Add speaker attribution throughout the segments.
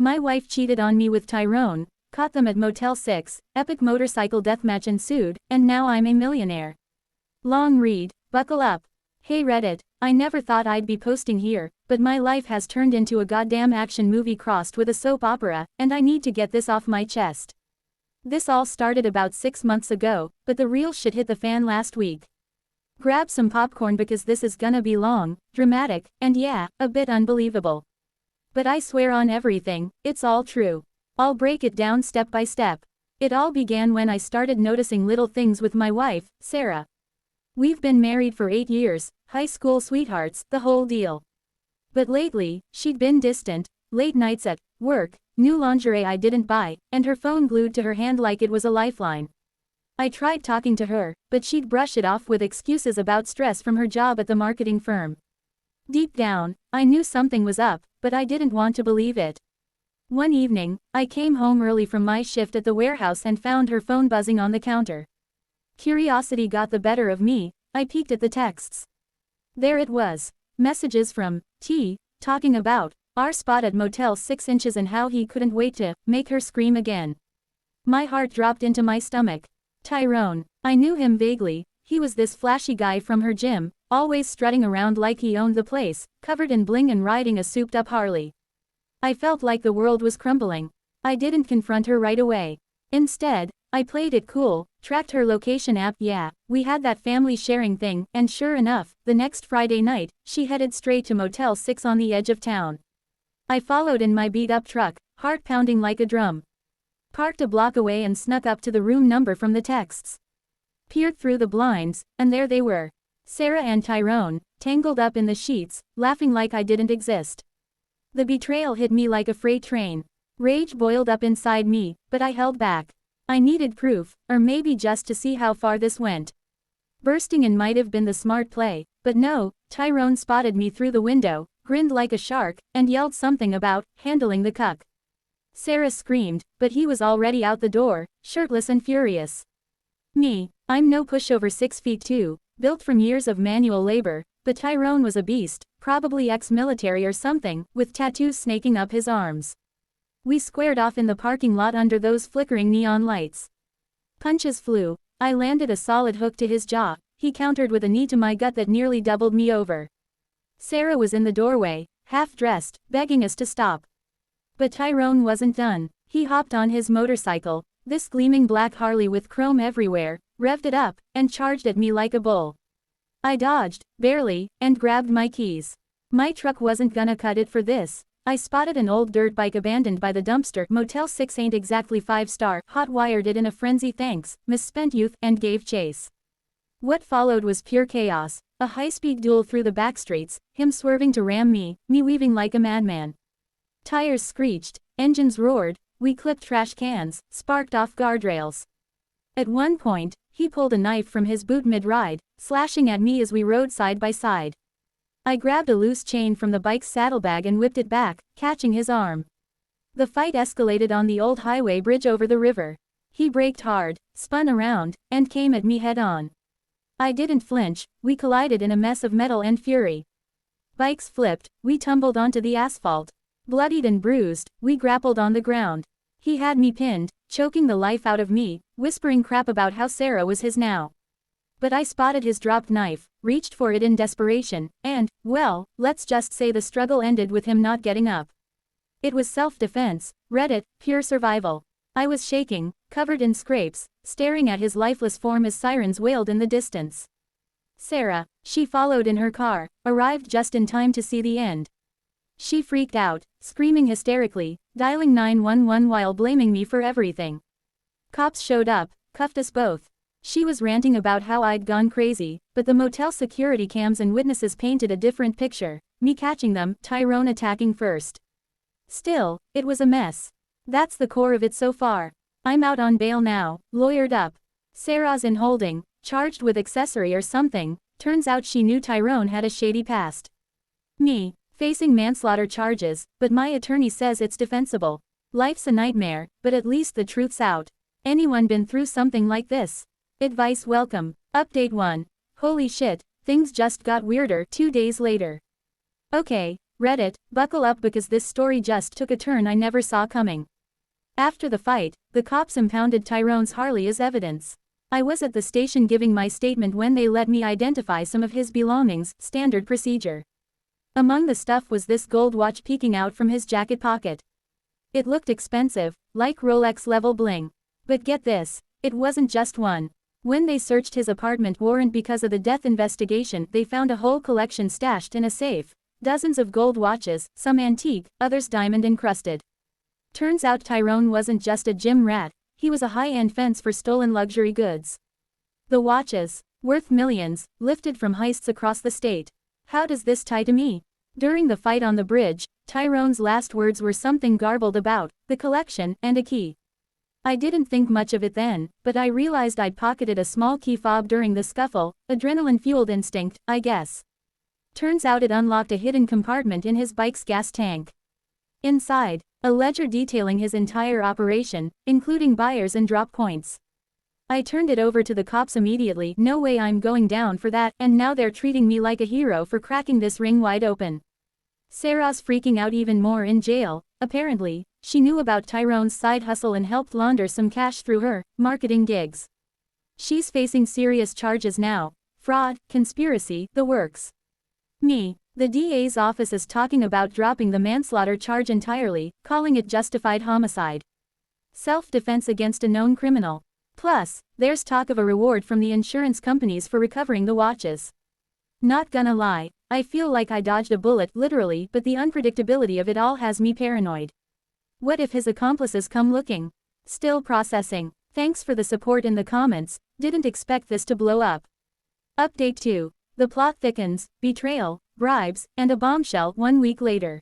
Speaker 1: My wife cheated on me with Tyrone, caught them at Motel 6, epic motorcycle deathmatch ensued, and now I'm a millionaire. Long read, buckle up. Hey Reddit, I never thought I'd be posting here, but my life has turned into a goddamn action movie crossed with a soap opera, and I need to get this off my chest. This all started about 6 months ago, but the real shit hit the fan last week. Grab some popcorn because this is gonna be long, dramatic, and yeah, a bit unbelievable. But I swear on everything, it's all true. I'll break it down step by step. It all began when I started noticing little things with my wife, Sarah. We've been married for 8 years, high school sweethearts, the whole deal. But lately, she'd been distant, late nights at work, new lingerie I didn't buy, and her phone glued to her hand like it was a lifeline. I tried talking to her, but she'd brush it off with excuses about stress from her job at the marketing firm. Deep down, I knew something was up, but I didn't want to believe it. One evening, I came home early from my shift at the warehouse and found her phone buzzing on the counter. Curiosity got the better of me. I peeked at the texts. There it was. Messages from T, talking about our spot at Motel 6 inches and how he couldn't wait to make her scream again. My heart dropped into my stomach. Tyrone. I knew him vaguely. He was this flashy guy from her gym, always strutting around like he owned the place, covered in bling and riding a souped-up Harley. I felt like the world was crumbling. I didn't confront her right away. Instead, I played it cool, tracked her location app. Yeah, we had that family sharing thing, and sure enough, the next Friday night, she headed straight to Motel 6 on the edge of town. I followed in my beat-up truck, heart pounding like a drum. Parked a block away and snuck up to the room number from the texts. Peered through the blinds, and there they were. Sarah and Tyrone, tangled up in the sheets, laughing like I didn't exist. The betrayal hit me like a freight train. Rage boiled up inside me, but I held back. I needed proof, or maybe just to see how far this went. Bursting in might have been the smart play, but no, Tyrone spotted me through the window, grinned like a shark, and yelled something about handling the cuck. Sarah screamed, but he was already out the door, shirtless and furious. Me, I'm no pushover 6'2", built from years of manual labor, but Tyrone was a beast, probably ex-military or something, with tattoos snaking up his arms. We squared off in the parking lot under those flickering neon lights. Punches flew. I landed a solid hook to his jaw. He countered with a knee to my gut that nearly doubled me over. Sarah was in the doorway, half-dressed, begging us to stop. But Tyrone wasn't done. He hopped on his motorcycle, this gleaming black Harley with chrome everywhere, revved it up, and charged at me like a bull. I dodged, barely, and grabbed my keys. My truck wasn't gonna cut it for this. I spotted an old dirt bike abandoned by the dumpster. Motel 6 ain't exactly 5-star, hot-wired it in a frenzy. Thanks, misspent youth, and gave chase. What followed was pure chaos, a high-speed duel through the backstreets, him swerving to ram me weaving like a madman. Tires screeched, engines roared, we clipped trash cans, sparked off guardrails. At one point, he pulled a knife from his boot mid-ride, slashing at me as we rode side by side. I grabbed a loose chain from the bike's saddlebag and whipped it back, catching his arm. The fight escalated on the old highway bridge over the river. He braked hard, spun around, and came at me head-on. I didn't flinch. We collided in a mess of metal and fury. Bikes flipped, we tumbled onto the asphalt. Bloodied and bruised, we grappled on the ground. He had me pinned, choking the life out of me, whispering crap about how Sarah was his now. But I spotted his dropped knife, reached for it in desperation, and, well, let's just say the struggle ended with him not getting up. It was self-defense, Reddit, pure survival. I was shaking, covered in scrapes, staring at his lifeless form as sirens wailed in the distance. Sarah, she followed in her car, arrived just in time to see the end. She freaked out, screaming hysterically, dialing 911 while blaming me for everything. Cops showed up, cuffed us both. She was ranting about how I'd gone crazy, but the motel security cams and witnesses painted a different picture, me catching them, Tyrone attacking first. Still, it was a mess. That's the core of it so far. I'm out on bail now, lawyered up. Sarah's in holding, charged with accessory or something. Turns out she knew Tyrone had a shady past. Me, facing manslaughter charges, but my attorney says it's defensible. Life's a nightmare, but at least the truth's out. Anyone been through something like this? Advice welcome. Update 1. Holy shit, things just got weirder 2 days later. Okay, Reddit, buckle up because this story just took a turn I never saw coming. After the fight, the cops impounded Tyrone's Harley as evidence. I was at the station giving my statement when they let me identify some of his belongings, standard procedure. Among the stuff was this gold watch peeking out from his jacket pocket. It looked expensive, like Rolex-level bling. But get this, it wasn't just one. When they searched his apartment warrant because of the death investigation, they found a whole collection stashed in a safe. Dozens of gold watches, some antique, others diamond-encrusted. Turns out Tyrone wasn't just a gym rat, he was a high-end fence for stolen luxury goods. The watches, worth millions, lifted from heists across the state. How does this tie to me? During the fight on the bridge, Tyrone's last words were something garbled about the collection and a key. I didn't think much of it then, but I realized I'd pocketed a small key fob during the scuffle, adrenaline-fueled instinct, I guess. Turns out it unlocked a hidden compartment in his bike's gas tank. Inside, a ledger detailing his entire operation, including buyers and drop points. I turned it over to the cops immediately. No way I'm going down for that, and now they're treating me like a hero for cracking this ring wide open. Sarah's freaking out even more in jail. Apparently, she knew about Tyrone's side hustle and helped launder some cash through her marketing gigs. She's facing serious charges now. Fraud, conspiracy, the works. Me. The DA's office is talking about dropping the manslaughter charge entirely, calling it justified homicide. Self-defense against a known criminal. Plus, there's talk of a reward from the insurance companies for recovering the watches. Not gonna lie, I feel like I dodged a bullet literally, but the unpredictability of it all has me paranoid. What if his accomplices come looking? Still processing. Thanks for the support in the comments, didn't expect this to blow up. Update 2. The plot thickens, betrayal, bribes, and a bombshell 1 week later.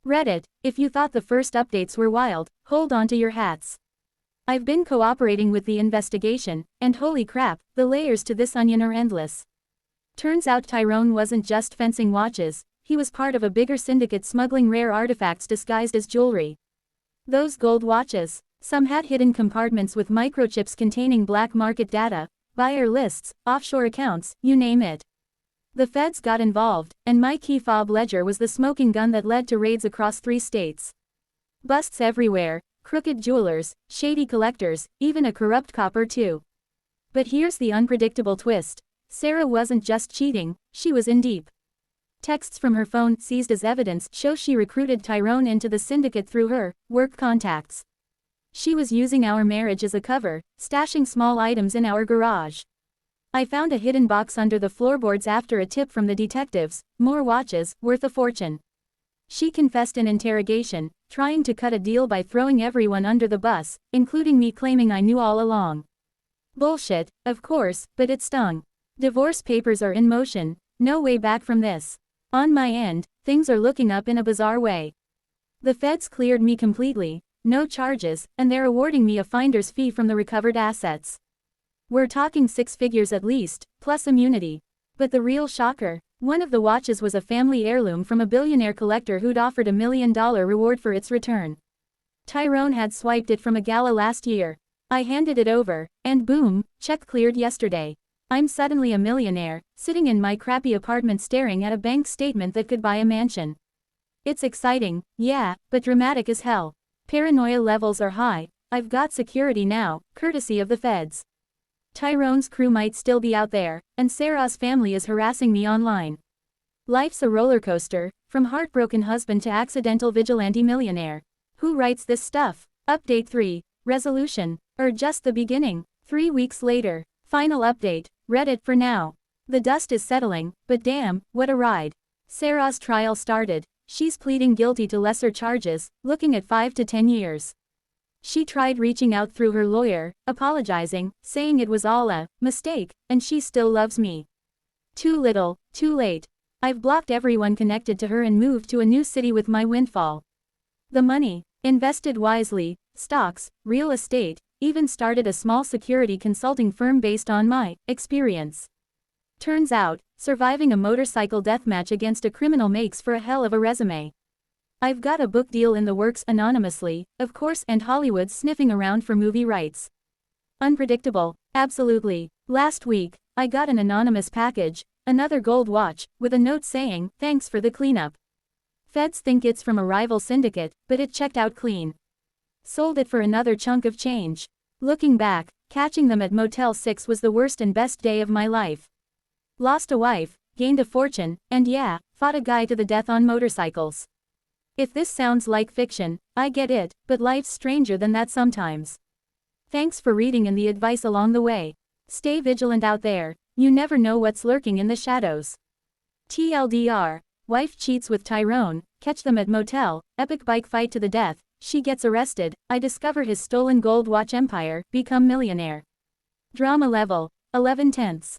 Speaker 1: Reddit, if you thought the first updates were wild, hold on to your hats. I've been cooperating with the investigation, and holy crap, the layers to this onion are endless. Turns out Tyrone wasn't just fencing watches, he was part of a bigger syndicate smuggling rare artifacts disguised as jewelry. Those gold watches, some had hidden compartments with microchips containing black market data, buyer lists, offshore accounts, you name it. The feds got involved, and my key fob ledger was the smoking gun that led to raids across 3 states. Busts everywhere, crooked jewelers, shady collectors, even a corrupt cop or two. But here's the unpredictable twist. Sarah wasn't just cheating, she was in deep. Texts from her phone seized as evidence show she recruited Tyrone into the syndicate through her work contacts. She was using our marriage as a cover, stashing small items in our garage. I found a hidden box under the floorboards after a tip from the detectives, more watches, worth a fortune. She confessed in interrogation, trying to cut a deal by throwing everyone under the bus, including me claiming I knew all along. Bullshit, of course, but it stung. Divorce papers are in motion, no way back from this. On my end, things are looking up in a bizarre way. The feds cleared me completely, no charges, and they're awarding me a finder's fee from the recovered assets. We're talking 6 figures at least, plus immunity. But the real shocker, one of the watches was a family heirloom from a billionaire collector who'd offered $1 million reward for its return. Tyrone had swiped it from a gala last year. I handed it over, and boom, check cleared yesterday. I'm suddenly a millionaire, sitting in my crappy apartment staring at a bank statement that could buy a mansion. It's exciting, yeah, but dramatic as hell. Paranoia levels are high. I've got security now, courtesy of the feds. Tyrone's crew might still be out there, and Sarah's family is harassing me online. Life's a roller coaster, from heartbroken husband to accidental vigilante millionaire. Who writes this stuff? Update 3. Resolution. Or just the beginning. 3 weeks later. Final update. Reddit for now. The dust is settling, but damn, what a ride. Sarah's trial started. She's pleading guilty to lesser charges, looking at 5 to 10 years. She tried reaching out through her lawyer, apologizing, saying it was all a mistake, and she still loves me. Too little, too late. I've blocked everyone connected to her and moved to a new city with my windfall. The money, invested wisely, stocks, real estate, even started a small security consulting firm based on my experience. Turns out, surviving a motorcycle deathmatch against a criminal makes for a hell of a resume. I've got a book deal in the works anonymously, of course, and Hollywood's sniffing around for movie rights. Unpredictable, absolutely. Last week, I got an anonymous package, another gold watch, with a note saying, "Thanks for the cleanup." Feds think it's from a rival syndicate, but it checked out clean. Sold it for another chunk of change. Looking back, catching them at Motel 6 was the worst and best day of my life. Lost a wife, gained a fortune, and yeah, fought a guy to the death on motorcycles. If this sounds like fiction, I get it, but life's stranger than that sometimes. Thanks for reading and the advice along the way. Stay vigilant out there, you never know what's lurking in the shadows. TLDR, wife cheats with Tyrone, catch them at motel, epic bike fight to the death, she gets arrested, I discover his stolen gold watch empire, become millionaire. Drama level, 11/10.